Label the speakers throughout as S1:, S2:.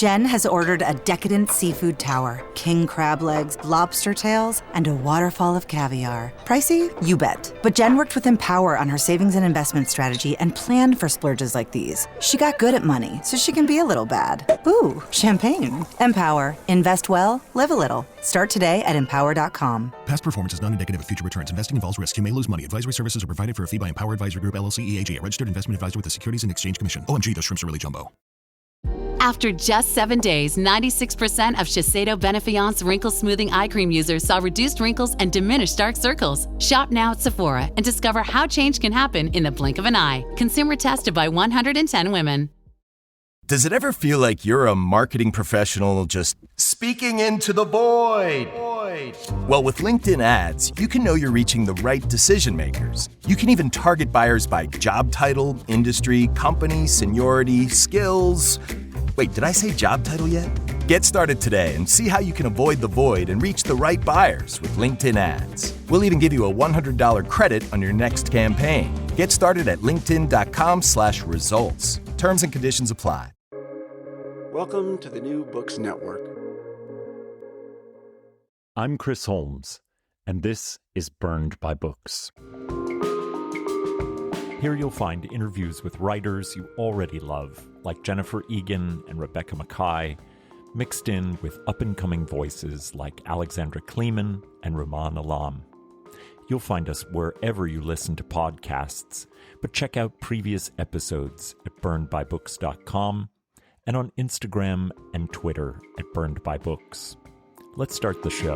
S1: Jen has ordered a decadent seafood tower, king crab legs, lobster tails, and a waterfall of caviar. Pricey? You bet. But Jen worked with Empower on her savings and investment strategy and planned for splurges like these. She got good at money, so she can be a little bad. Ooh, champagne. Empower. Invest well, live a little. Start today at empower.com.
S2: Past performance is not indicative of future returns. Investing involves risk. You may lose money. Advisory services are provided for a fee by Empower Advisory Group, LLC, EAG, a registered investment advisor with the Securities and Exchange Commission. OMG, those shrimps are really jumbo.
S3: After just 7 days, 96% of Shiseido Benefiance Wrinkle Smoothing Eye Cream users saw reduced wrinkles and diminished dark circles. Shop now at Sephora and discover how change can happen in the blink of an eye. Consumer tested by 110 women.
S4: Does it ever feel like you're a marketing professional just speaking into the void? Well, with LinkedIn ads, you can know you're reaching the right decision makers. You can even target buyers by job title, industry, company, seniority, skills. Wait, did I say job title yet? Get started today and see how you can avoid the void and reach the right buyers with LinkedIn ads. We'll even give you a $100 credit on your next campaign. Get started at linkedin.com/results. Terms and conditions apply.
S5: Welcome to the New Books Network.
S6: I'm Chris Holmes, and this is Burned by Books. Here you'll find interviews with writers you already love, like Jennifer Egan and Rebecca Mackay, mixed in with up-and-coming voices like Alexandra Kleeman and Rumaan Alam. You'll find us wherever you listen to podcasts, but check out previous episodes at burnedbybooks.com and on Instagram and Twitter at burnedbybooks. Let's start the show.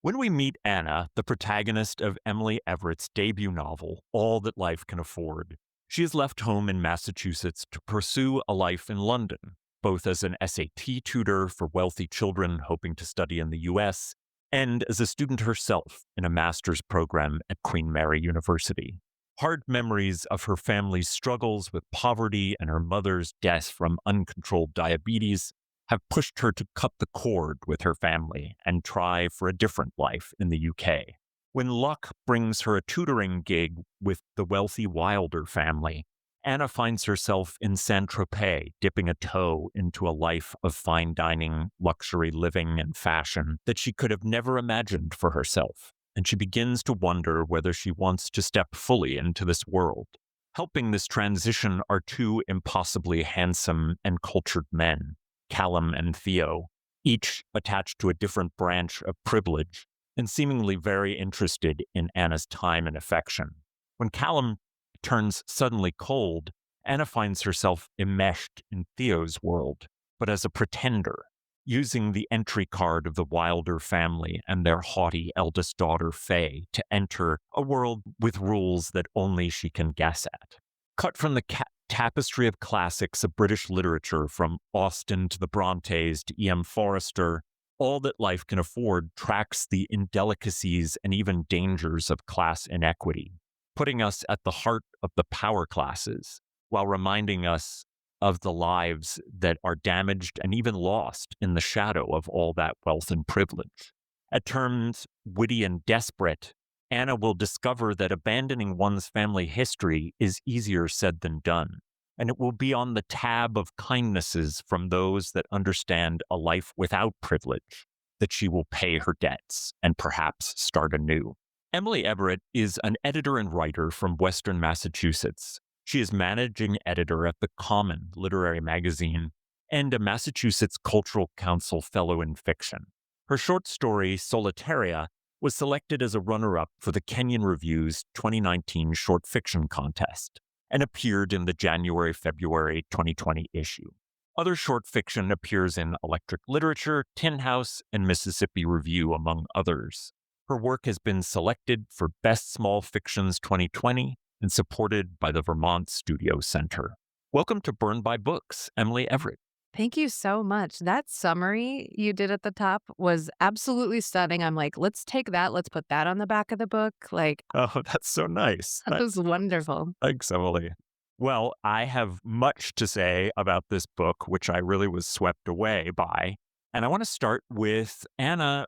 S6: When we meet Anna, the protagonist of Emily Everett's debut novel, All That Life Can Afford, she is left home in Massachusetts to pursue a life in London, both as an SAT tutor for wealthy children hoping to study in the U.S., and as a student herself in a master's program at Queen Mary University. Hard memories of her family's struggles with poverty and her mother's death from uncontrolled diabetes have pushed her to cut the cord with her family and try for a different life in the UK. When luck brings her a tutoring gig with the wealthy Wilder family, Anna finds herself in Saint-Tropez, dipping a toe into a life of fine dining, luxury living, and fashion that she could have never imagined for herself, and she begins to wonder whether she wants to step fully into this world. Helping this transition are two impossibly handsome and cultured men, Callum and Theo, each attached to a different branch of privilege and seemingly very interested in Anna's time and affection. When Callum turns suddenly cold, Anna finds herself enmeshed in Theo's world, but as a pretender, using the entry card of the Wilder family and their haughty eldest daughter, Faye, to enter a world with rules that only she can guess at. Cut from the tapestry of classics of British literature, from Austen to the Brontes to E.M. Forster, All That Life Can Afford tracks the indelicacies and even dangers of class inequity, putting us at the heart of the power classes while reminding us of the lives that are damaged and even lost in the shadow of all that wealth and privilege. At terms witty and desperate, Anna will discover that abandoning one's family history is easier said than done, and it will be on the tab of kindnesses from those that understand a life without privilege that she will pay her debts and perhaps start anew. Emily Everett is an editor and writer from Western Massachusetts. She is managing editor at The Common literary magazine and a Massachusetts Cultural Council Fellow in Fiction. Her short story, Solitaria, was selected as a runner-up for the Kenyon Review's 2019 short fiction contest and appeared in the January-February 2020 issue. Other short fiction appears in Electric Literature, Tin House, and Mississippi Review, among others. Her work has been selected for Best Small Fictions 2020 and supported by the Vermont Studio Center. Welcome to Burned by Books, Emily Everett.
S7: Thank you so much. That summary you did at the top was absolutely stunning. I'm like, let's take that. Let's put that on the back of the book. Like,
S6: Oh, that's so nice.
S7: that was wonderful.
S6: Thanks, Emily. Well, I have much to say about this book, which I really was swept away by. And I want to start with Anna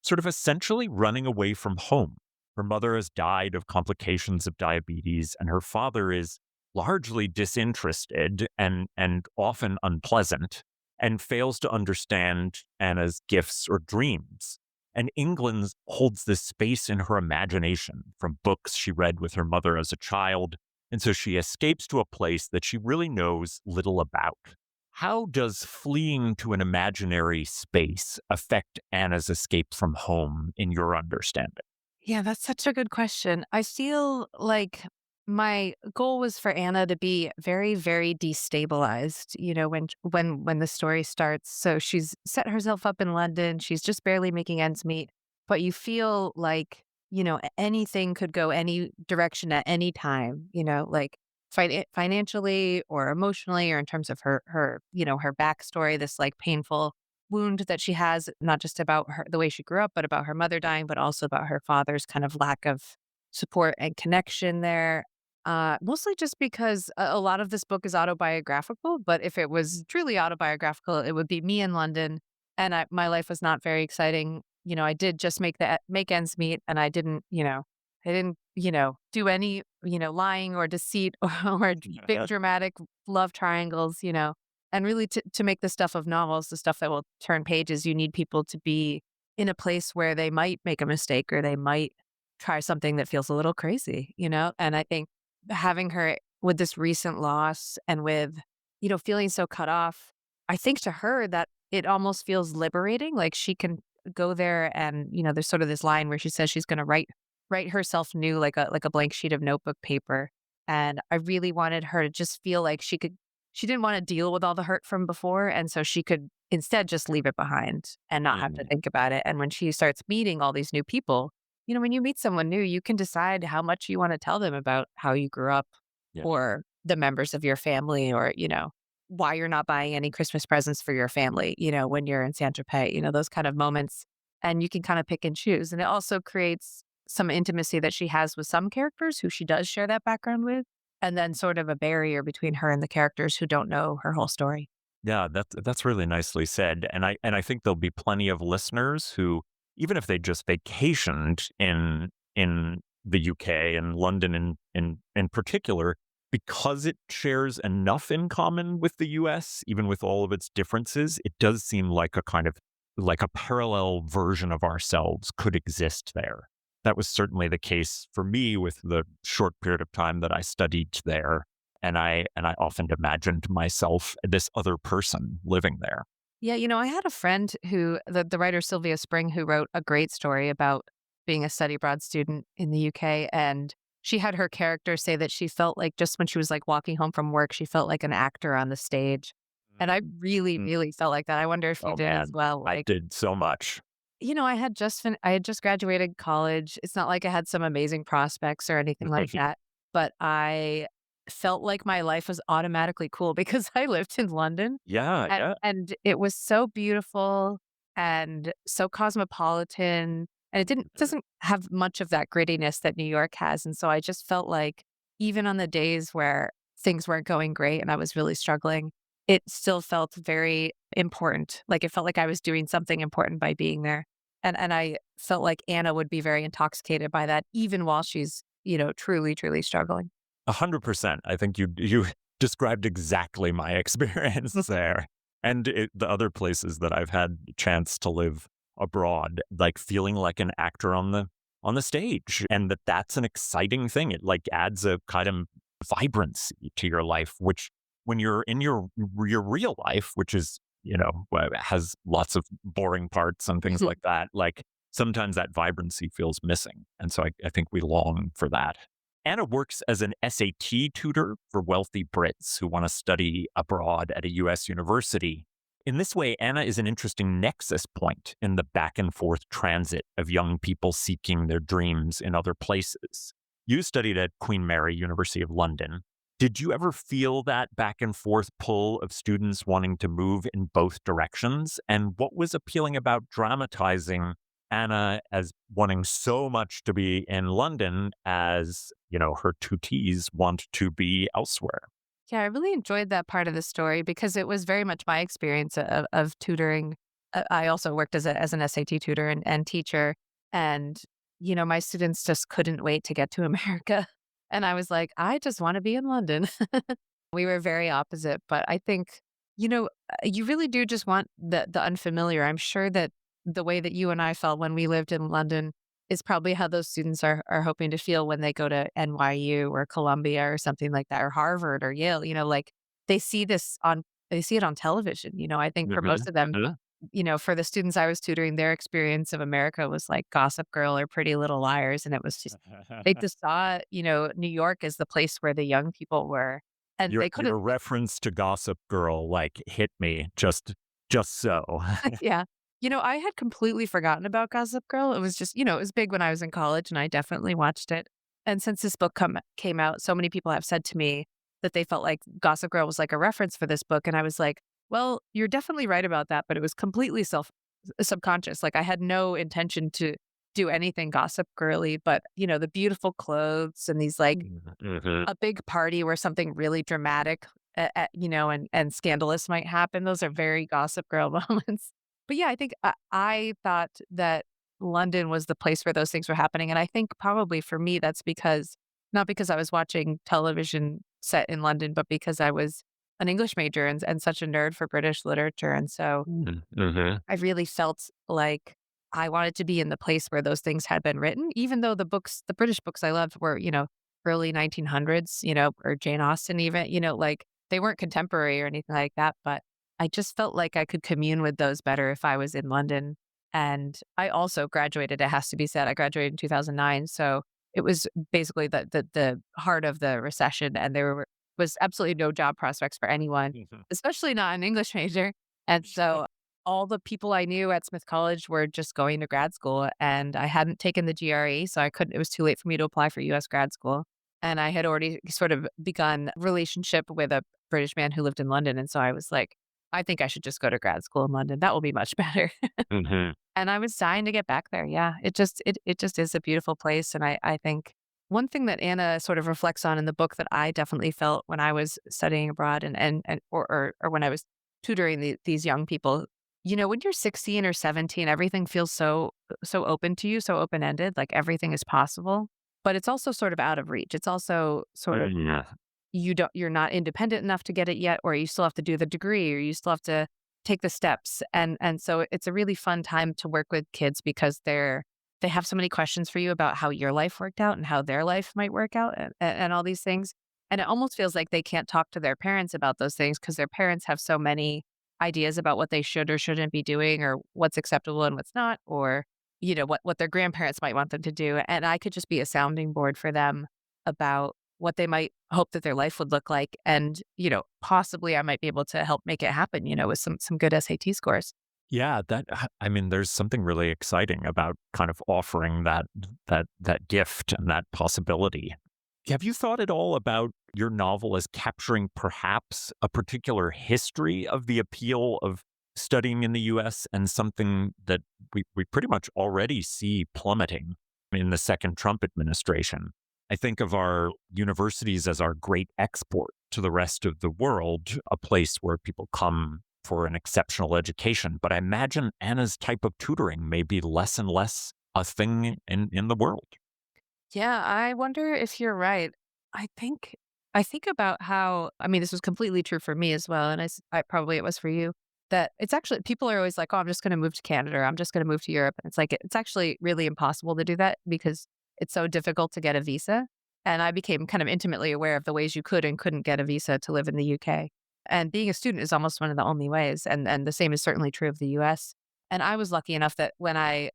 S6: sort of essentially running away from home. Her mother has died of complications of diabetes, and her father is largely disinterested and often unpleasant, and fails to understand Anna's gifts or dreams. And England holds this space in her imagination from books she read with her mother as a child, and so she escapes to a place that she really knows little about. How does fleeing to an imaginary space affect Anna's escape from home in your understanding?
S7: Yeah, that's such a good question. I feel like my goal was for Anna to be very, very destabilized, when the story starts. So she's set herself up in London. She's just barely making ends meet. But you feel like, anything could go any direction at any time, like financially or emotionally or in terms of her backstory, this like painful wound that she has, not just about the way she grew up, but about her mother dying, but also about her father's kind of lack of support and connection there. Mostly just because a lot of this book is autobiographical, but if it was truly autobiographical, it would be me in London, and my life was not very exciting. I did just make ends meet, and I didn't do any, lying or deceit or big dramatic love triangles, and really, to make the stuff of novels, the stuff that will turn pages, you need people to be in a place where they might make a mistake or they might try something that feels a little crazy, And I think having her with this recent loss and with, feeling so cut off, I think to her that it almost feels liberating. Like she can go there and, there's sort of this line where she says she's going to write herself new, like a blank sheet of notebook paper. And I really wanted her to just feel like she didn't want to deal with all the hurt from before. And so she could instead just leave it behind and not have to think about it. And when she starts meeting all these new people, when you meet someone new, you can decide how much you want to tell them about how you grew up
S6: Yeah.
S7: or the members of your family or, why you're not buying any Christmas presents for your family, when you're in Saint-Tropez, those kind of moments. And you can kind of pick and choose. And it also creates some intimacy that she has with some characters who she does share that background with, and then sort of a barrier between her and the characters who don't know her whole story.
S6: Yeah, that's really nicely said. And I think there'll be plenty of listeners who, even if they just vacationed in the UK and London in particular, because it shares enough in common with the US, even with all of its differences, it does seem like a parallel version of ourselves could exist there. That was certainly the case for me with the short period of time that I studied there. And I often imagined myself this other person living there.
S7: Yeah, I had a friend who, the writer Sylvia Spring, who wrote a great story about being a study abroad student in the UK. And she had her character say that she felt like just when she was like walking home from work, she felt like an actor on the stage. And I really,
S6: Mm.
S7: really felt like that. I wonder if you
S6: Oh
S7: did as
S6: man,
S7: well.
S6: I did so much.
S7: I had just graduated college. It's not like I had some amazing prospects or anything like that, but I felt like my life was automatically cool because I lived in London
S6: Yeah, yeah.
S7: and it was so beautiful and so cosmopolitan, and doesn't have much of that grittiness that New York has. And so I just felt like even on the days where things weren't going great and I was really struggling, it still felt very important. Like it felt like I was doing something important by being there. And I felt like Anna would be very intoxicated by that, even while she's, truly, truly struggling.
S6: 100%. I think you described exactly my experience there. And the other places that I've had a chance to live abroad, like feeling like an actor on the stage, and that's an exciting thing. It like adds a kind of vibrancy to your life, which when you're in your real life, which is has lots of boring parts and things like that, like sometimes that vibrancy feels missing, and so I think we long for that. Anna works as an SAT tutor for wealthy Brits who want to study abroad at a US university. In this way, Anna is an interesting nexus point in the back and forth transit of young people seeking their dreams in other places. You studied at Queen Mary, University of London. Did you ever feel that back and forth pull of students wanting to move in both directions? And what was appealing about dramatizing Anna as wanting so much to be in London as, her tutees want to be elsewhere?
S7: Yeah, I really enjoyed that part of the story because it was very much my experience of tutoring. I also worked as an SAT tutor and teacher. And, my students just couldn't wait to get to America. And I was like, I just want to be in London. We were very opposite, but I think, you really do just want the unfamiliar. I'm sure that the way that you and I felt when we lived in London is probably how those students are hoping to feel when they go to NYU or Columbia or something like that, or Harvard or Yale. Like they see they see it on television. I think for most of them, for the students I was tutoring, their experience of America was like Gossip Girl or Pretty Little Liars. And it was just, they just saw, New York as the place where the young people were. And they couldn't.
S6: Your reference to Gossip Girl hit me just so.
S7: Yeah. I had completely forgotten about Gossip Girl. It was just, it was big when I was in college and I definitely watched it. And since this book came out, so many people have said to me that they felt like Gossip Girl was like a reference for this book. And I was like, well, you're definitely right about that, but it was completely subconscious. Like I had no intention to do anything Gossip Girly, but the beautiful clothes and these like a big party where something really dramatic, and scandalous might happen. Those are very Gossip Girl moments. But yeah, I think I thought that London was the place where those things were happening. And I think probably for me, that's not because I was watching television set in London, but because I was an English major and such a nerd for British literature. And so I really felt like I wanted to be in the place where those things had been written, even though the British books I loved were, early 1900s, or Jane Austen even, like they weren't contemporary or anything like that. But I just felt like I could commune with those better if I was in London. And I also graduated, it has to be said, I graduated in 2009. So it was basically the heart of the recession, and there was absolutely no job prospects for anyone, especially not an English major. And so all the people I knew at Smith College were just going to grad school, and I hadn't taken the GRE, so it was too late for me to apply for US grad school. And I had already sort of begun a relationship with a British man who lived in London. And so I was like, I think I should just go to grad school in London. That will be much better. And I was dying to get back there. Yeah, it just is a beautiful place. And I think one thing that Anna sort of reflects on in the book that I definitely felt when I was studying abroad or when I was tutoring these young people, when you're 16 or 17, everything feels so open to you, so open-ended, like everything is possible, but it's also sort of out of reach. It's also sort of, you're not independent enough to get it yet, or you still have to do the degree, or you still have to take the steps. And so it's a really fun time to work with kids because they have so many questions for you about how your life worked out and how their life might work out and all these things. And it almost feels like they can't talk to their parents about those things because their parents have so many ideas about what they should or shouldn't be doing, or what's acceptable and what's not, or, what their grandparents might want them to do. And I could just be a sounding board for them about what they might hope that their life would look like. And, possibly I might be able to help make it happen, with some good SAT scores.
S6: Yeah, there's something really exciting about kind of offering that gift and that possibility. Have you thought at all about your novel as capturing perhaps a particular history of the appeal of studying in the U.S. and something that we pretty much already see plummeting in the second Trump administration? I think of our universities as our great export to the rest of the world, a place where people come for an exceptional education. But I imagine Anna's type of tutoring may be less and less a thing in the world.
S7: Yeah, I wonder if you're right. I think about how, this was completely true for me as well, and I probably it was for you, that it's actually, people are always like, oh, I'm just going to move to Canada, or I'm just going to move to Europe. And it's like, it's actually really impossible to do that because it's so difficult to get a visa. And I became kind of intimately aware of the ways you could and couldn't get a visa to live in the UK. And being a student is almost one of the only ways. And the same is certainly true of the US. And I was lucky enough that when I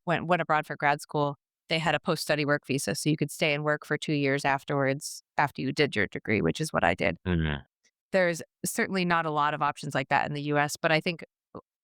S7: went abroad for grad school, they had a post-study work visa. So you could stay and work for 2 years afterwards after you did your degree, which is what I did. There's certainly not a lot of options like that in the US. But I think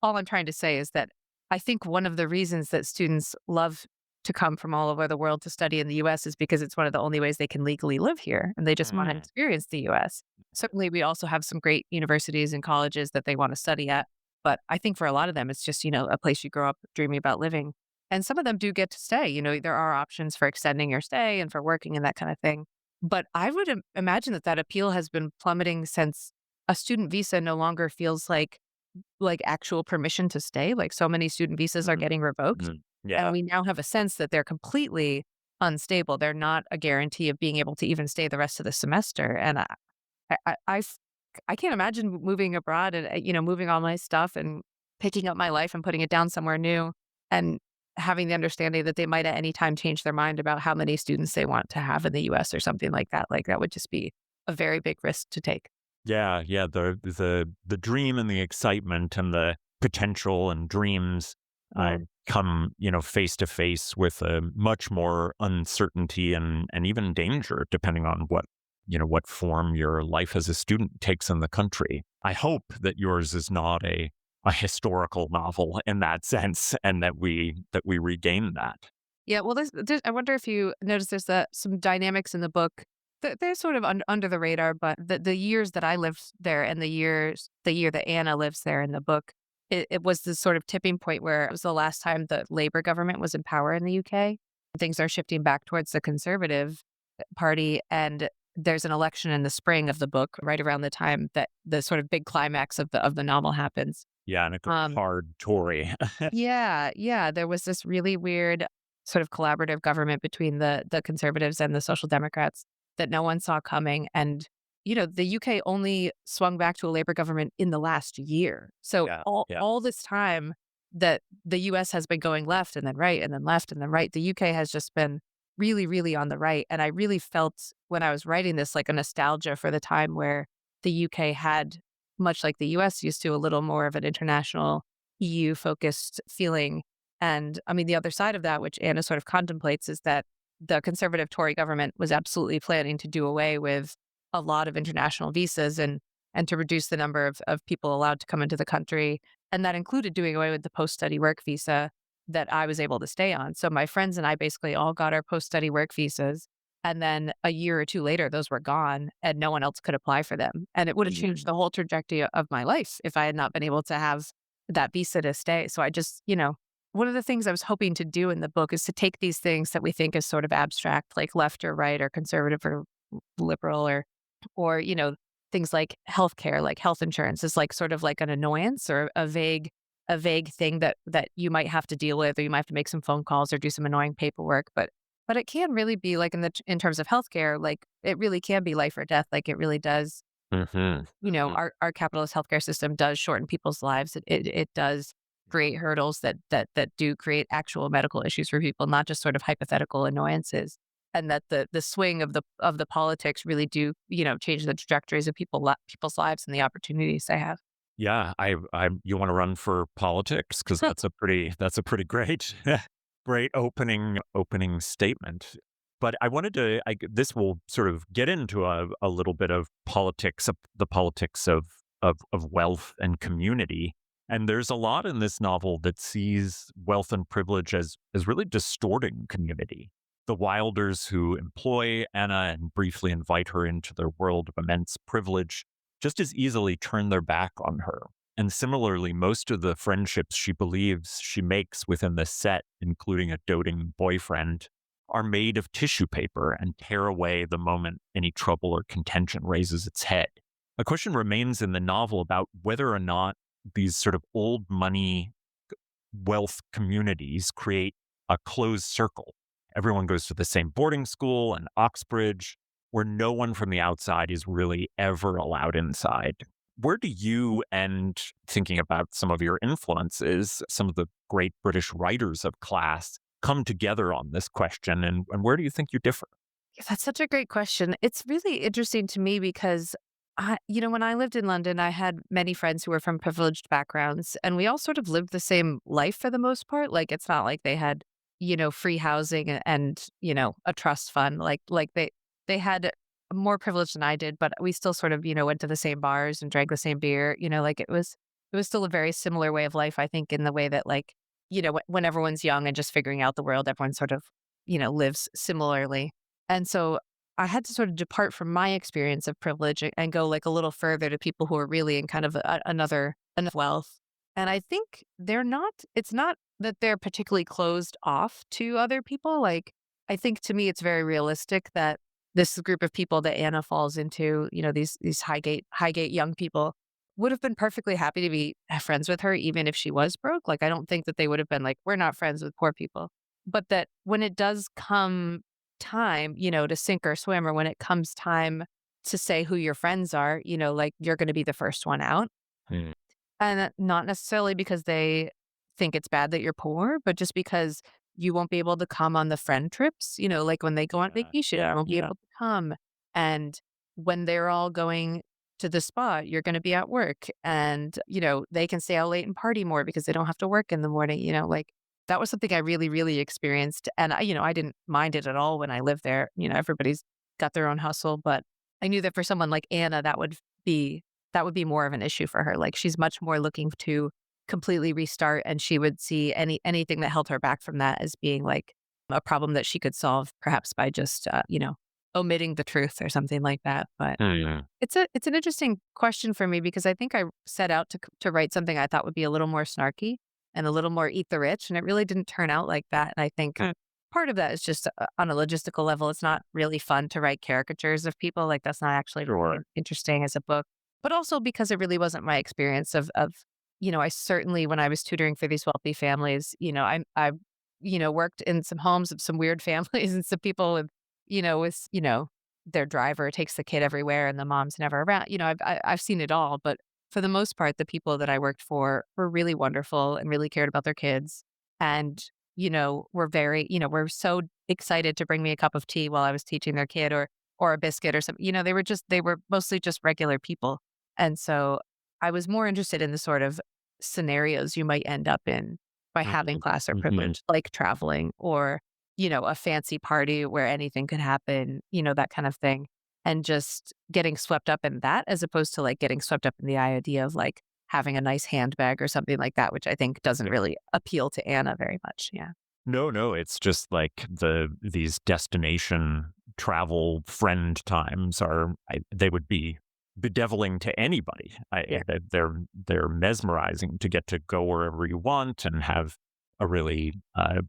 S7: all I'm trying to say is that I think one of the reasons that students love to come from all over the world to study in the US is because it's one of the only ways they can legally live here, and they just want to experience the US. Certainly, we also have some great universities and colleges that they want to study at, but I think for a lot of them, it's just, a place you grow up dreaming about living. And some of them do get to stay. There are options for extending your stay and for working and that kind of thing. But I would imagine that appeal has been plummeting since a student visa no longer feels like actual permission to stay. Like so many student visas are getting revoked.
S6: Yeah.
S7: And we now have a sense that they're completely unstable. They're not a guarantee of being able to even stay the rest of the semester. And I can't imagine moving abroad and, moving all my stuff and picking up my life and putting it down somewhere new and having the understanding that they might at any time change their mind about how many students they want to have in the US or something like that. Like that would just be a very big risk to take.
S6: Yeah, yeah. The dream and the excitement and the potential and dreams come, face to face with a much more uncertainty and even danger, depending on what form your life as a student takes in the country. I hope that yours is not a historical novel in that sense, and that we regain that.
S7: Yeah, well, I wonder if you notice there's some dynamics in the book. They're sort of under the radar, but the years that I lived there and the year that Anna lives there in the book, it was this sort of tipping point where it was the last time the Labour government was in power in the UK. Things are shifting back towards the Conservative Party, and there's an election in the spring of the book, right around the time that the sort of big climax of the novel happens.
S6: Yeah, and a hard Tory.
S7: Yeah. There was this really weird sort of collaborative government between the Conservatives and the Social Democrats that no one saw coming. And, the UK only swung back to a Labour government in the last year. So all this time that the US has been going left and then right and then left and then right, the UK has just been really, really on the right. And I really felt when I was writing this, like a nostalgia for the time where the UK had, much like the US used to, a little more of an international EU focused feeling. And I mean, the other side of that, which Anna sort of contemplates, is that the Conservative Tory government was absolutely planning to do away with a lot of international visas and to reduce the number of people allowed to come into the country. And that included doing away with the post-study work visa that I was able to stay on. So my friends and I basically all got our post-study work visas. And then a year or two later, those were gone and no one else could apply for them. And it would have changed the whole trajectory of my life if I had not been able to have that visa to stay. So I just, one of the things I was hoping to do in the book is to take these things that we think is sort of abstract, like left or right or conservative or liberal or things like healthcare, like health insurance is like sort of like an annoyance or a vague thing that you might have to deal with, or you might have to make some phone calls or do some annoying paperwork. But it can really be like in terms of healthcare, like it really can be life or death. Like it really does. Our capitalist healthcare system does shorten people's lives. It does create hurdles that do create actual medical issues for people, not just sort of hypothetical annoyances. And that the swing of the politics really do, change the trajectories of people's lives and the opportunities they have.
S6: Yeah, you want to run for politics because that's a pretty great great opening statement. But I wanted to, this will sort of get into a little bit of politics, the politics of wealth and community. And there's a lot in this novel that sees wealth and privilege as really distorting community. The Wilders who employ Anna and briefly invite her into their world of immense privilege just as easily turn their back on her. And similarly, most of the friendships she believes she makes within the set, including a doting boyfriend, are made of tissue paper and tear away the moment any trouble or contention raises its head. A question remains in the novel about whether or not these sort of old money wealth communities create a closed circle. Everyone goes to the same boarding school and Oxbridge, where no one from the outside is really ever allowed inside. Where do you, and thinking about some of your influences, some of the great British writers of class, come together on this question, and where do you think you differ?
S7: Yeah, that's such a great question. It's really interesting to me because, when I lived in London, I had many friends who were from privileged backgrounds, and we all sort of lived the same life for the most part. Like, it's not like they had, free housing and a trust fund. Like they had more privilege than I did, but we still sort of, went to the same bars and drank the same beer. Like it was still a very similar way of life, I think, in the way that like, when everyone's young and just figuring out the world, everyone sort of, lives similarly. And so I had to sort of depart from my experience of privilege and go like a little further to people who are really in kind of another wealth. And I think it's not that they're particularly closed off to other people. Like, I think to me, it's very realistic that this group of people that Anna falls into, these Highgate young people, would have been perfectly happy to be friends with her, even if she was broke. Like, I don't think that they would have been like, we're not friends with poor people. But that when it does come time, to sink or swim, or when it comes time to say who your friends are, like you're going to be the first one out.
S6: Mm.
S7: And not necessarily because they think it's bad that you're poor, but just because you won't be able to come on the friend trips, like when they go on vacation, you won't be able to come. And when they're all going to the spa, you're going to be at work, and, they can stay out late and party more because they don't have to work in the morning, like that was something I really, really experienced. And I didn't mind it at all when I lived there. Everybody's got their own hustle, but I knew that for someone like Anna, that would be more of an issue for her. Like she's much more looking to completely restart, and she would see anything that held her back from that as being like a problem that she could solve perhaps by just omitting the truth or something like that. But it's an interesting question for me, because I think I set out to write something I thought would be a little more snarky and a little more eat the rich, and it really didn't turn out like that. And I think part of that is just on a logistical level, it's not really fun to write caricatures of people. Like that's not actually really interesting as a book. But also because it really wasn't my experience of I certainly, when I was tutoring for these wealthy families, I worked in some homes of some weird families and some people with their driver takes the kid everywhere and the mom's never around. I've seen it all, but for the most part, the people that I worked for were really wonderful and really cared about their kids. And, were very, were so excited to bring me a cup of tea while I was teaching their kid, or a biscuit or something. They were mostly just regular people. And so I was more interested in the sort of scenarios you might end up in by having class or privilege, like traveling or, a fancy party where anything could happen, that kind of thing. And just getting swept up in that, as opposed to like getting swept up in the idea of like having a nice handbag or something like that, which I think doesn't really appeal to Anna very much. Yeah.
S6: No, it's just like these destination travel friend times they would be bedeviling to anybody. They're mesmerizing to get to go wherever you want and have a really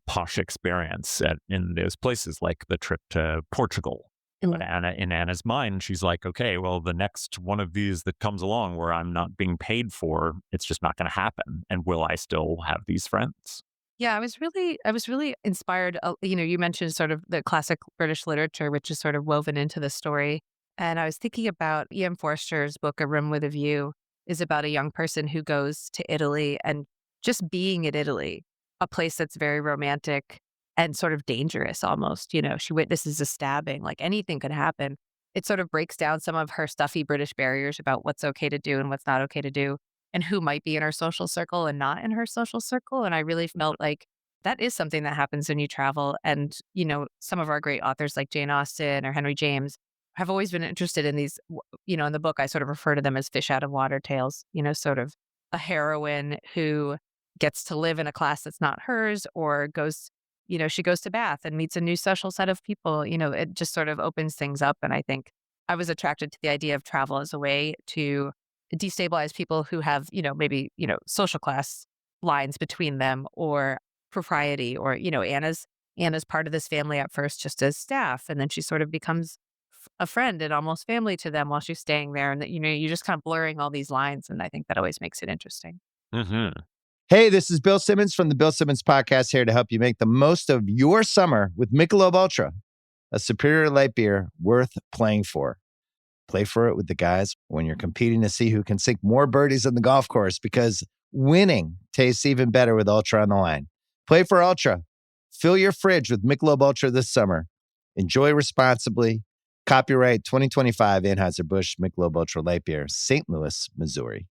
S6: posh experience in those places, like the trip to Portugal. But in Anna's mind, she's like, okay, well, the next one of these that comes along where I'm not being paid for, it's just not going to happen. And will I still have these friends?
S7: Yeah, I was really inspired. You mentioned sort of the classic British literature, which is sort of woven into the story. And I was thinking about E.M. Forster's book, A Room with a View, is about a young person who goes to Italy, and just being in Italy, a place that's very romantic and sort of dangerous almost. She witnesses a stabbing, like anything could happen. It sort of breaks down some of her stuffy British barriers about what's okay to do and what's not okay to do, and who might be in her social circle and not in her social circle. And I really felt like that is something that happens when you travel. And, some of our great authors like Jane Austen or Henry James have always been interested in these, in the book, I sort of refer to them as fish out of water tales, sort of a heroine who gets to live in a class that's not hers, or goes, she goes to Bath and meets a new social set of people. It just sort of opens things up. And I think I was attracted to the idea of travel as a way to destabilize people who have, maybe, social class lines between them, or propriety, or, Anna's part of this family at first just as staff. And then she sort of becomes a friend and almost family to them while she's staying there. And that, you're just kind of blurring all these lines. And I think that always makes it interesting.
S8: Hey, this is Bill Simmons from the Bill Simmons Podcast, here to help you make the most of your summer with Michelob Ultra, a superior light beer worth playing for. Play for it with the guys when you're competing to see who can sink more birdies on the golf course, because winning tastes even better with Ultra on the line. Play for Ultra. Fill your fridge with Michelob Ultra this summer. Enjoy responsibly. Copyright 2025 Anheuser-Busch Michelob Ultra Light Beer, St. Louis, Missouri.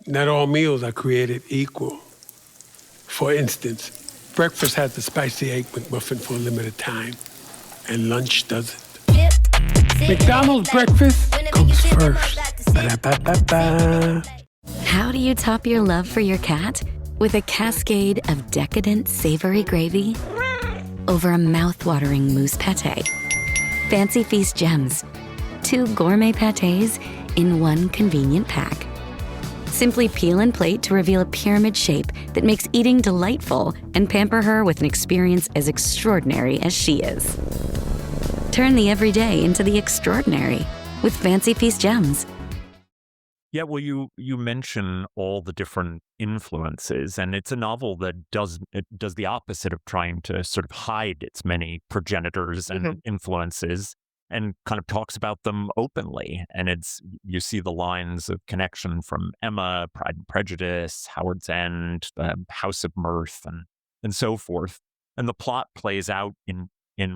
S9: Not all meals are created equal. For instance, breakfast has the spicy egg McMuffin for a limited time, and lunch doesn't. McDonald's breakfast comes first. Ba-da-ba-ba-ba.
S10: How do you top your love for your cat? With a cascade of decadent savory gravy over a mouth-watering mousse pate. Fancy Feast Gems. 2 gourmet pâtés in one convenient pack. Simply peel and plate to reveal a pyramid shape that makes eating delightful, and pamper her with an experience as extraordinary as she is. Turn the everyday into the extraordinary with Fancy Feast Gems.
S6: Yeah, well, you mention all the different influences, and it's a novel that does the opposite of trying to sort of hide its many progenitors
S7: Mhm.
S6: and influences, and kind of talks about them openly. And you see the lines of connection from Emma, Pride and Prejudice, Howard's End, House of Mirth, and so forth. And the plot plays out in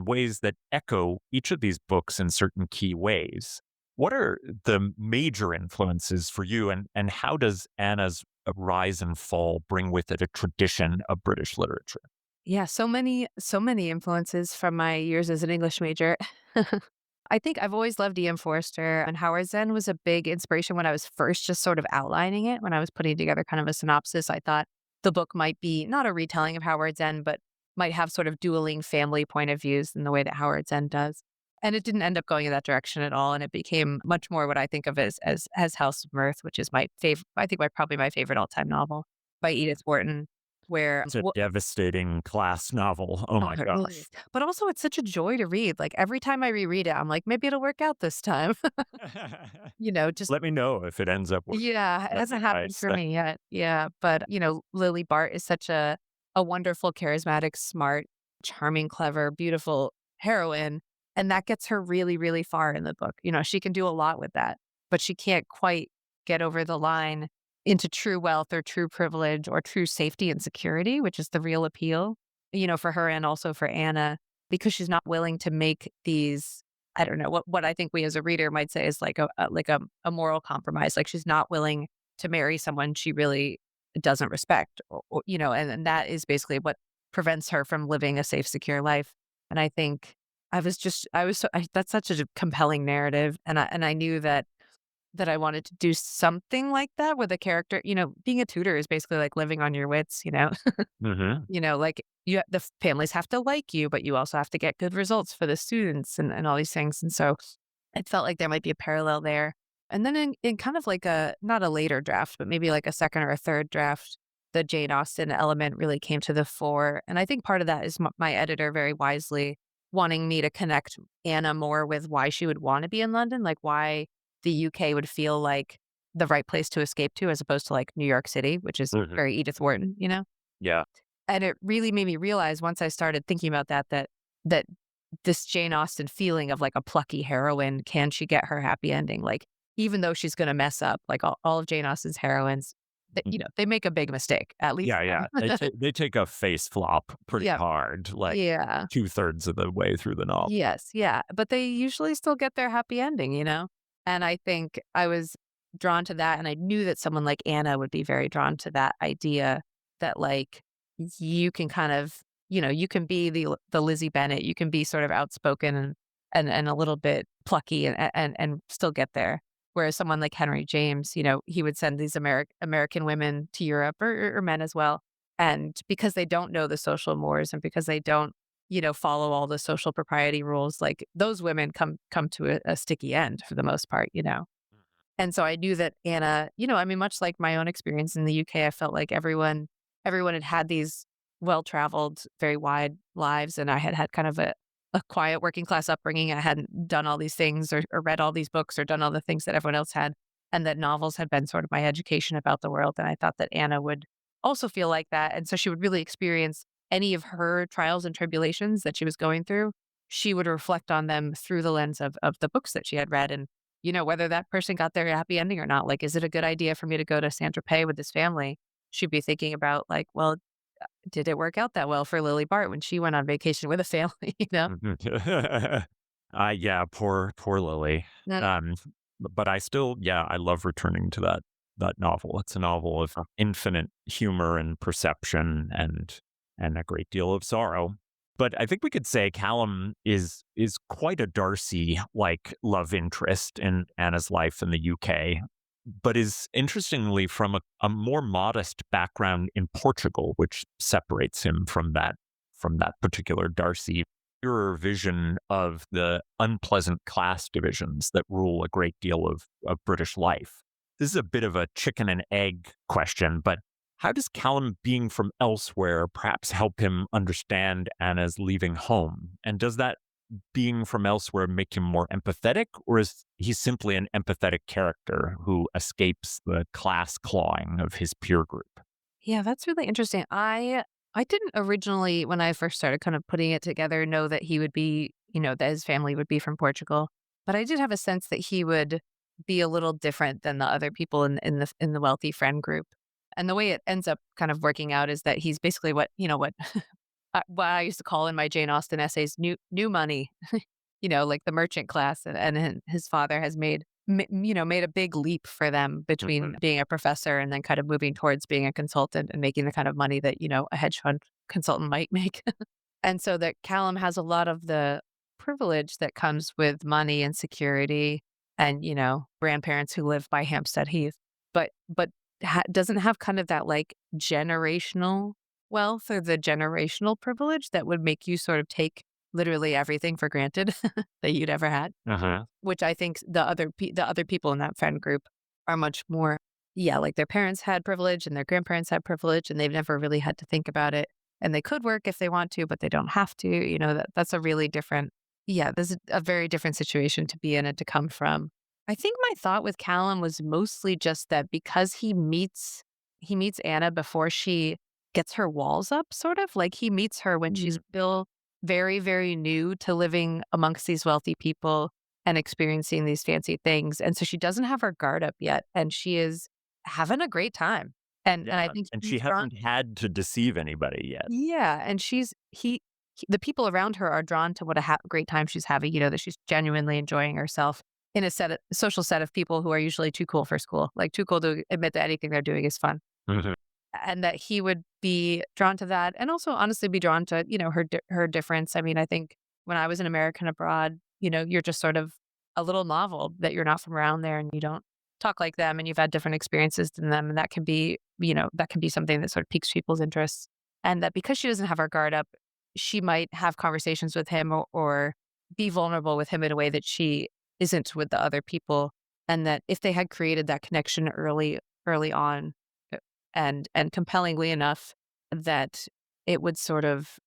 S6: ways that echo each of these books in certain key ways. What are the major influences for you, and how does Anna's rise and fall bring with it a tradition of British literature?
S7: Yeah, so many influences from my years as an English major. I think I've always loved E.M. Forster, and Howard Zinn was a big inspiration when I was first just sort of outlining it. When I was putting together kind of a synopsis, I thought the book might be not a retelling of Howard Zinn, but might have sort of dueling family point of views in the way that Howard Zinn does. And it didn't end up going in that direction at all, and it became much more what I think of as House of Mirth, which is my favorite. I think probably my favorite all time novel by Edith Wharton, where
S6: It's a devastating class novel. Oh
S7: oh,
S6: my
S7: it really
S6: gosh.
S7: is. But also it's such a joy to read. Like every time I reread it, I'm like, maybe it'll work out this time. Just
S6: Let me know if it ends up working.
S7: yeah, it
S6: That's
S7: hasn't happened
S6: advice.
S7: for me yet. Yeah. But Lily Bart is such a wonderful, charismatic, smart, charming, clever, beautiful heroine. And that gets her really, really far in the book. She can do a lot with that, but she can't quite get over the line into true wealth or true privilege or true safety and security, which is the real appeal, for her and also for Anna, because she's not willing to make these, I don't know, what I think we as a reader might say is like a moral compromise. Like she's not willing to marry someone she really doesn't respect, and that is basically what prevents her from living a safe, secure life. And I think that's such a compelling narrative. And I knew that I wanted to do something like that with a character. Being a tutor is basically like living on your wits,
S6: Hmm.
S7: like the families have to like you, but you also have to get good results for the students and all these things. And so it felt like there might be a parallel there. And then in kind of like not a later draft, but maybe like a second or a third draft, the Jane Austen element really came to the fore. And I think part of that is my editor very wisely wanting me to connect Anna more with why she would want to be in London, like why the UK would feel like the right place to escape to as opposed to like New York City, which is
S6: Hmm.
S7: very Edith Wharton.
S6: Yeah.
S7: And it really made me realize once I started thinking about that this Jane Austen feeling of like a plucky heroine, can she get her happy ending? Like, even though she's going to mess up, like all of Jane Austen's heroines, they make a big mistake, at least.
S6: Yeah, yeah. They take a face flop pretty
S7: Yeah.
S6: hard, like
S7: Yeah.
S6: 2/3 of the way through the novel.
S7: Yes. Yeah. But they usually still get their happy ending. And I think I was drawn to that. And I knew that someone like Anna would be very drawn to that idea that like you can kind of, you can be the Lizzie Bennet, you can be sort of outspoken and a little bit plucky and still get there. Whereas someone like Henry James, he would send these American women to Europe or men as well. And because they don't know the social mores and because they don't, follow all the social propriety rules, like those women come to a sticky end for the most part. And so I knew that Anna, I mean, much like my own experience in the UK, I felt like everyone had these well-traveled, very wide lives. And I had kind of a quiet working class upbringing. I hadn't done all these things or read all these books or done all the things that everyone else had. And that novels had been sort of my education about the world. And I thought that Anna would also feel like that. And so she would really experience any of her trials and tribulations that she was going through. She would reflect on them through the lens of the books that she had read. And whether that person got their happy ending or not, like, is it a good idea for me to go to Saint-Tropez with this family? She'd be thinking about like, well, did it work out that well for Lily Bart when she went on vacation with a family?
S6: Mhm. Yeah, poor Lily.
S7: No.
S6: But I love returning to that novel. It's a novel of infinite humor and perception and a great deal of sorrow. But I think we could say Callum is quite a Darcy-like love interest in Anna's life in the UK, but is interestingly from a more modest background in Portugal, which separates him from that particular Darcy. Your vision of the unpleasant class divisions that rule a great deal of British life. This is a bit of a chicken and egg question, but how does Callum being from elsewhere perhaps help him understand Anna's leaving home? And does that being from elsewhere make him more empathetic, or is he simply an empathetic character who escapes the class clawing of his peer group?
S7: Yeah, that's really interesting. I didn't originally, when I first started kind of putting it together, know that he would be, that his family would be from Portugal. But I did have a sense that he would be a little different than the other people in the wealthy friend group. And the way it ends up kind of working out is that he's basically what what I used to call in my Jane Austen essays new money, like the merchant class, and his father has made a big leap for them between being a professor and then kind of moving towards being a consultant and making the kind of money that, a hedge fund consultant might make. And so that Callum has a lot of the privilege that comes with money and security and, grandparents who live by Hampstead Heath, but doesn't have kind of that like generational wealth or the generational privilege that would make you sort of take literally everything for granted that you'd ever had. Which I think the other people in that friend group are much more, like their parents had privilege and their grandparents had privilege and they've never really had to think about it. And they could work if they want to, but they don't have to. That's a really different, there's a very different situation to be in and to come from. I think my thought with Callum was mostly just that because he meets Anna before she gets her walls up, sort of like he meets her when she's still very, very new to living amongst these wealthy people and experiencing these fancy things. And so she doesn't have her guard up yet. And she is having a great time. And I think
S6: she hasn't had to deceive anybody yet.
S7: Yeah. And the people around her are drawn to what a great time she's having, that she's genuinely enjoying herself in a social set of people who are usually too cool for school, like too cool to admit that anything they're doing is fun. And that he would be drawn to that and also honestly be drawn to, her difference. I mean, I think when I was an American abroad, you're just sort of a little novel that you're not from around there and you don't talk like them and you've had different experiences than them. And that can be, something that sort of piques people's interests. And that because she doesn't have her guard up, she might have conversations with him or be vulnerable with him in a way that she isn't with the other people. And that if they had created that connection early on, and compellingly enough that it would sort of,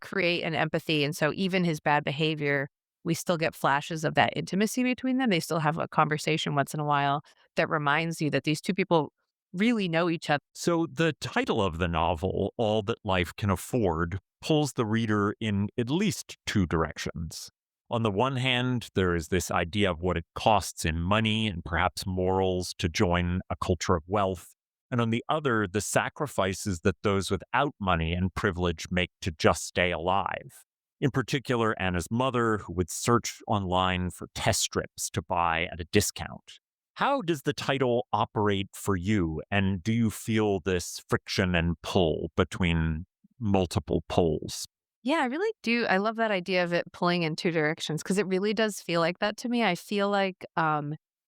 S7: create an empathy. And so even his bad behavior, we still get flashes of that intimacy between them. They still have a conversation once in a while that reminds you that these two people really know each other.
S6: So the title of the novel, All That Life Can Afford, pulls the reader in at least two directions. On the one hand, there is this idea of what it costs in money and perhaps morals to join a culture of wealth. And on the other, the sacrifices that those without money and privilege make to just stay alive. In particular, Anna's mother, who would search online for test strips to buy at a discount. How does the title operate for you? And do you feel this friction and pull between multiple poles?
S7: Yeah, I really do. I love that idea of it pulling in two directions because it really does feel like that to me. I feel like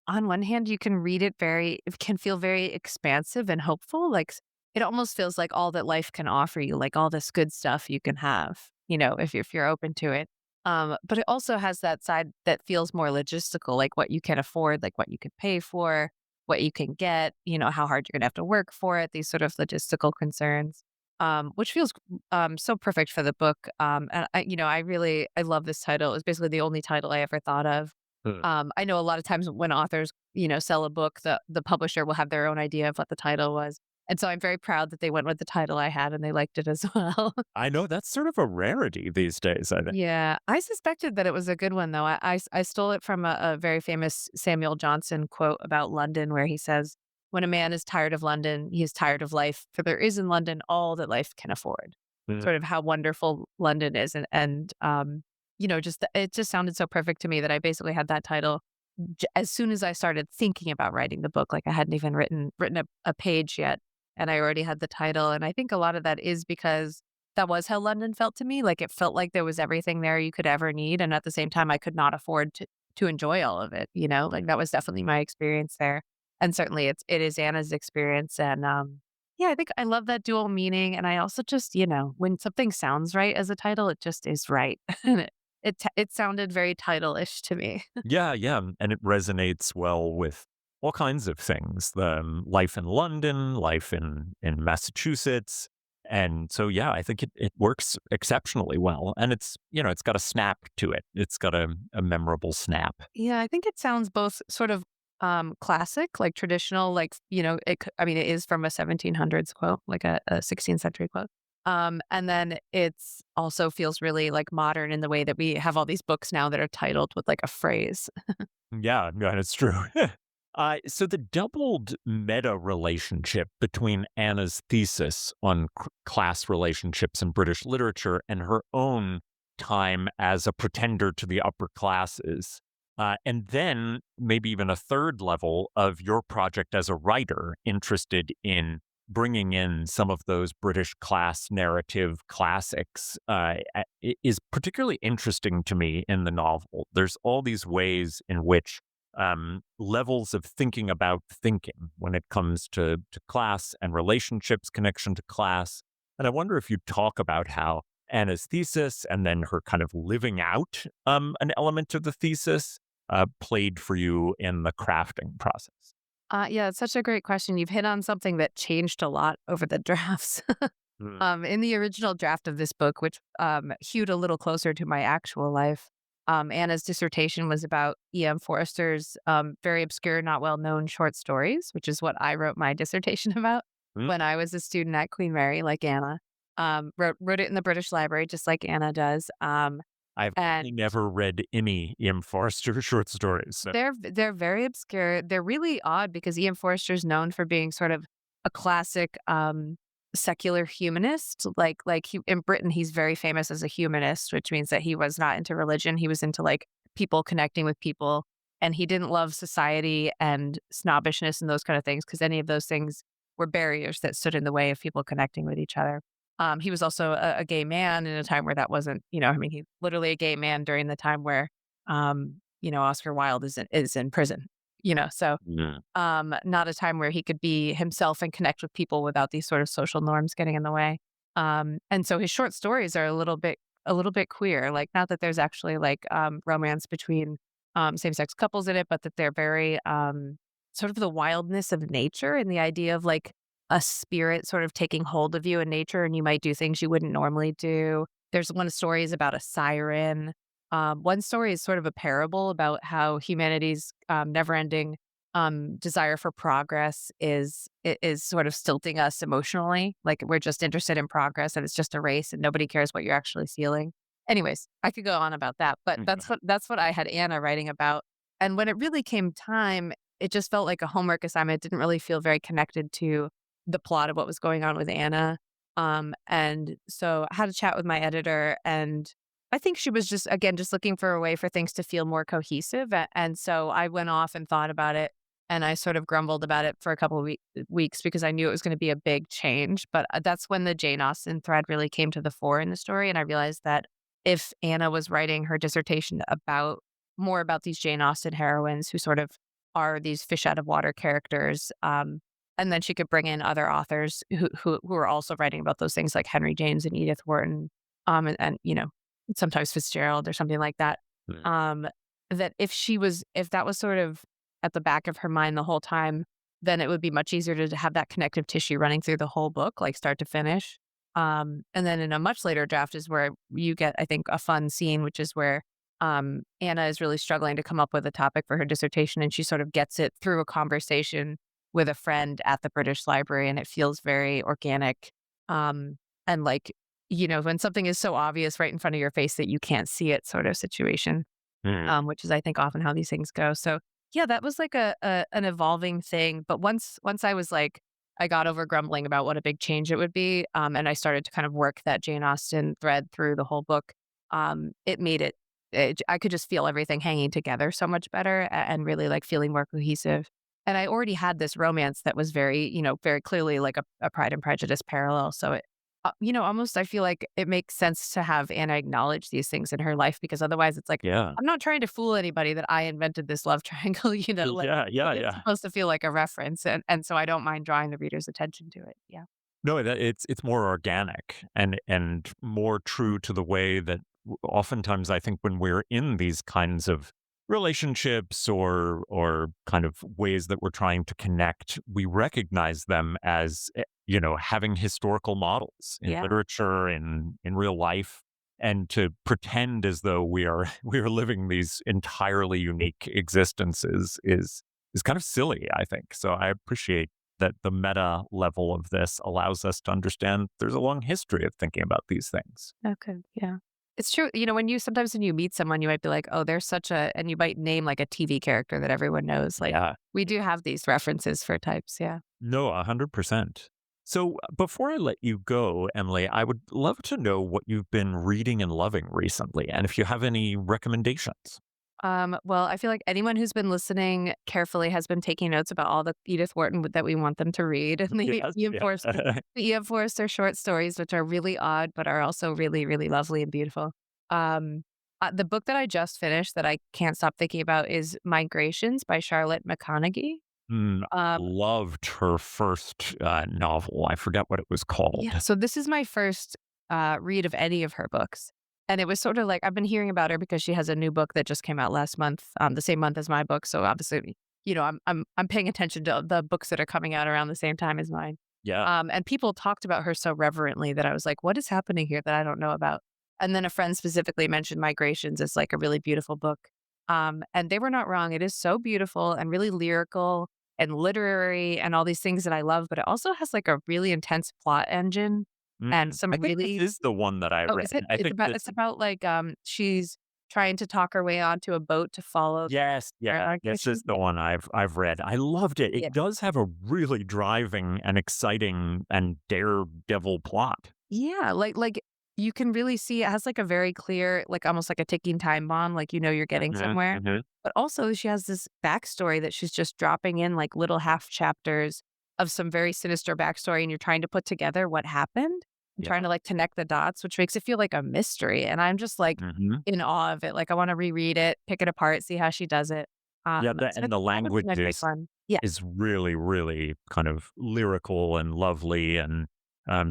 S7: on one hand, you can read it it can feel very expansive and hopeful. Like it almost feels like all that life can offer you, like all this good stuff you can have, if you're open to it. But it also has that side that feels more logistical, like what you can afford, like what you can pay for, what you can get, how hard you're going to have to work for it, these sort of logistical concerns, which feels so perfect for the book. And I love this title. It was basically the only title I ever thought of. I know a lot of times when authors, sell a book, the publisher will have their own idea of what the title was. And so I'm very proud that they went with the title I had and they liked it as well.
S6: I know that's sort of a rarity these days, I think.
S7: Yeah, I suspected that it was a good one, though. I stole it from a very famous Samuel Johnson quote about London, where he says, when a man is tired of London, he is tired of life, for there is in London all that life can afford. Sort of how wonderful London is. And it just sounded so perfect to me that I basically had that title as soon as I started thinking about writing the book. Like I hadn't even written a page yet. And I already had the title. And I think a lot of that is because that was how London felt to me. Like it felt like there was everything there you could ever need. And at the same time, I could not afford to enjoy all of it. Like that was definitely my experience there. And certainly it is Anna's experience. And I think I love that dual meaning. And I also just, when something sounds right as a title, it just is right. And it sounded very title-ish to me.
S6: Yeah. And it resonates well with all kinds of things. The life in London, life in Massachusetts, And so, yeah, I think it works exceptionally well. And it's got a snap to it. It's got a memorable snap.
S7: Yeah, I think it sounds both sort of classic, like traditional, like, it is from a 1700s quote, like a 16th century quote. And then it's also feels really like modern in the way that we have all these books now that are titled with like a phrase.
S6: Yeah, it's true. So the doubled meta relationship between Anna's thesis on class relationships in British literature and her own time as a pretender to the upper classes, and then maybe even a third level of your project as a writer interested in bringing in some of those British class narrative classics is particularly interesting to me in the novel. There's all these ways in which levels of thinking about thinking when it comes to class and relationships, connection to class. And I wonder if you talk about how Anna's thesis and then her kind of living out an element of the thesis played for you in the crafting process.
S7: Yeah, it's such a great question. You've hit on something that changed a lot over the drafts. In the original draft of this book, which hewed a little closer to my actual life, Anna's dissertation was about E.M. Forster's very obscure, not well-known short stories, which is what I wrote my dissertation about when I was a student at Queen Mary, like Anna. Wrote it in the British Library, just like Anna does.
S6: I've
S7: And
S6: never read any E.M. Forster short stories. So.
S7: they're very obscure. They're really odd because E.M. Forster's known for being sort of a classic secular humanist. In Britain, he's very famous as a humanist, which means that he was not into religion. He was into like people connecting with people, and he didn't love society and snobbishness and those kind of things because any of those things were barriers that stood in the way of people connecting with each other. He was also a gay man in a time where that wasn't, he's literally a gay man during the time where, Oscar Wilde is in prison, so not a time where he could be himself and connect with people without these sort of social norms getting in the way. And so his short stories are a little bit queer, like not that there's actually like romance between same-sex couples in it, but that they're very sort of the wildness of nature and the idea of like a spirit sort of taking hold of you in nature, and you might do things you wouldn't normally do. There's one story is about a siren. One story is sort of a parable about how humanity's never-ending desire for progress is sort of stilting us emotionally. Like we're just interested in progress, and it's just a race, and nobody cares what you're actually feeling. Anyways, I could go on about that, but that's what I had Anna writing about. And when it really came time, it just felt like a homework assignment. It didn't really feel very connected to the plot of what was going on with Anna. And so I had a chat with my editor, and I think she was just looking for a way for things to feel more cohesive. And so I went off and thought about it, and I sort of grumbled about it for a couple of weeks because I knew it was going to be a big change. But that's when the Jane Austen thread really came to the fore in the story. And I realized that if Anna was writing her dissertation more about these Jane Austen heroines who sort of are these fish out of water characters, and then she could bring in other authors who are also writing about those things, like Henry James and Edith Wharton, and sometimes Fitzgerald or something like that. That if that was sort of at the back of her mind the whole time, then it would be much easier to have that connective tissue running through the whole book, like start to finish. And then in a much later draft is where you get, I think, a fun scene, which is where Anna is really struggling to come up with a topic for her dissertation, and she sort of gets it through a conversation with a friend at the British Library, and it feels very organic. And like, when something is so obvious right in front of your face that you can't see it sort of situation, which is, I think, often how these things go. So yeah, that was like an evolving thing. But once I was like, I got over grumbling about what a big change it would be, and I started to kind of work that Jane Austen thread through the whole book, it made it, I could just feel everything hanging together so much better and really like feeling more cohesive. And I already had this romance that was very, very clearly like a Pride and Prejudice parallel. So it, almost I feel like it makes sense to have Anna acknowledge these things in her life, because otherwise it's like,
S6: Yeah.
S7: I'm not trying to fool anybody that I invented this love triangle, like,
S6: Yeah.
S7: it's supposed to feel like a reference. And so I don't mind drawing the reader's attention to it. Yeah.
S6: No, it's more organic and more true to the way that oftentimes I think when we're in these kinds of relationships or kind of ways that we're trying to connect, we recognize them as having historical models in
S7: Yeah.
S6: literature, in real life, and to pretend as though we are living these entirely unique existences is kind of silly, I think. So I appreciate that the meta level of this allows us to understand there's a long history of thinking about these things.
S7: Okay. Yeah. It's true. Sometimes when you meet someone, you might be like, oh, there's and you might name like a TV character that everyone knows. Like
S6: Yeah.
S7: we do have these references for types. Yeah.
S6: No, 100%. So before I let you go, Emily, I would love to know what you've been reading and loving recently, and if you have any recommendations.
S7: Well, I feel like anyone who's been listening carefully has been taking notes about all the Edith Wharton that we want them to read. And
S6: Yes,
S7: the E.M. Forster short stories, which are really odd, but are also really, really lovely and beautiful. The book that I just finished that I can't stop thinking about is Migrations by Charlotte McConaughey.
S6: Loved her first novel. I forget what it was called.
S7: Yeah, so this is my first read of any of her books. And it was sort of like, I've been hearing about her because she has a new book that just came out last month, the same month as my book. So obviously, I'm paying attention to the books that are coming out around the same time as mine.
S6: Yeah.
S7: And people talked about her so reverently that I was like, what is happening here that I don't know about? And then a friend specifically mentioned Migrations as like a really beautiful book. And they were not wrong. It is so beautiful and really lyrical and literary and all these things that I love, but it also has like a really intense plot engine. And some
S6: I think
S7: really
S6: this is the one that I read.
S7: is it?
S6: I think
S7: It's about like she's trying to talk her way onto a boat to follow.
S6: Yes, yeah, this is the one I've read. I loved it.
S7: Yeah.
S6: It does have a really driving and exciting and daredevil plot.
S7: Yeah, like you can really see it has like a very clear, like almost like a ticking time bomb, like you're getting somewhere. But also she has this backstory that she's just dropping in like little half chapters of some very sinister backstory, and you're trying to put together what happened. And trying to like connect the dots, which makes it feel like a mystery. And I'm just like in awe of it. Like I want to reread it, pick it apart, see how she does it.
S6: And the language
S7: Yeah.
S6: is really, really kind of lyrical and lovely, and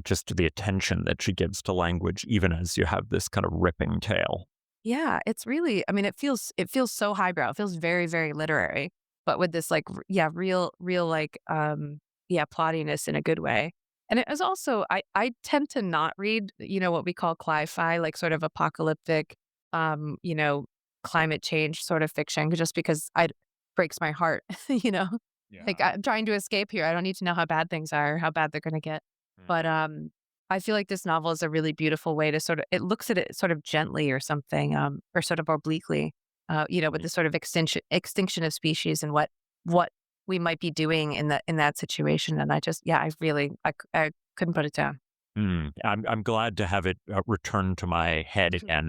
S6: just the attention that she gives to language, even as you have this kind of ripping tale.
S7: Yeah, it's really, I mean, it feels so highbrow. It feels very, very literary, but with this like, real like, plottiness in a good way. And it was also, I tend to not read, what we call cli-fi, like sort of apocalyptic, climate change sort of fiction, just because it breaks my heart,
S6: Yeah.
S7: Like I'm trying to escape here. I don't need to know how bad things are, how bad they're going to get. But I feel like this novel is a really beautiful way to it looks at it sort of gently or something, or sort of obliquely, with the sort of extinction of species and what we might be doing in that situation. And I couldn't put it down.
S6: I'm glad to have it return to my head again,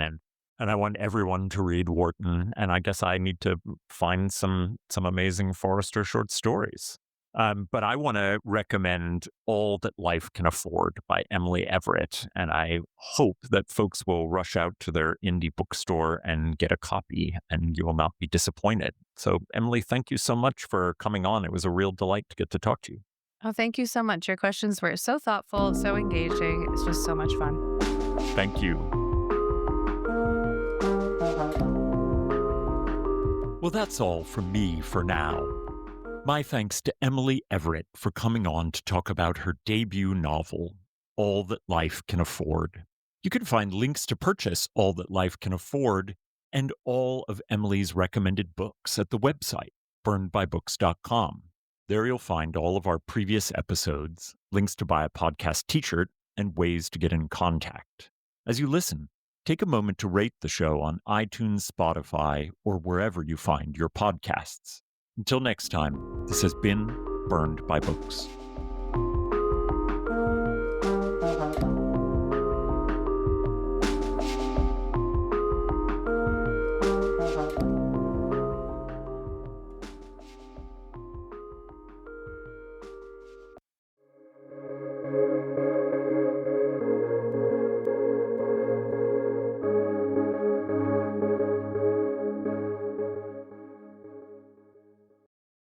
S6: and I want everyone to read Wharton. And I guess I need to find some amazing Forster short stories. But I want to recommend All That Life Can Afford by Emily Everett, and I hope that folks will rush out to their indie bookstore and get a copy, and you will not be disappointed. So, Emily, thank you so much for coming on. It was a real delight to get to talk to you.
S7: Oh, thank you so much. Your questions were so thoughtful, so engaging. It's just so much fun.
S6: Thank you. Well, that's all from me for now. My thanks to Emily Everett for coming on to talk about her debut novel, All That Life Can Afford. You can find links to purchase All That Life Can Afford and all of Emily's recommended books at the website, burnedbybooks.com. There you'll find all of our previous episodes, links to buy a podcast t-shirt, and ways to get in contact. As you listen, take a moment to rate the show on iTunes, Spotify, or wherever you find your podcasts. Until next time, this has been Burned by Books.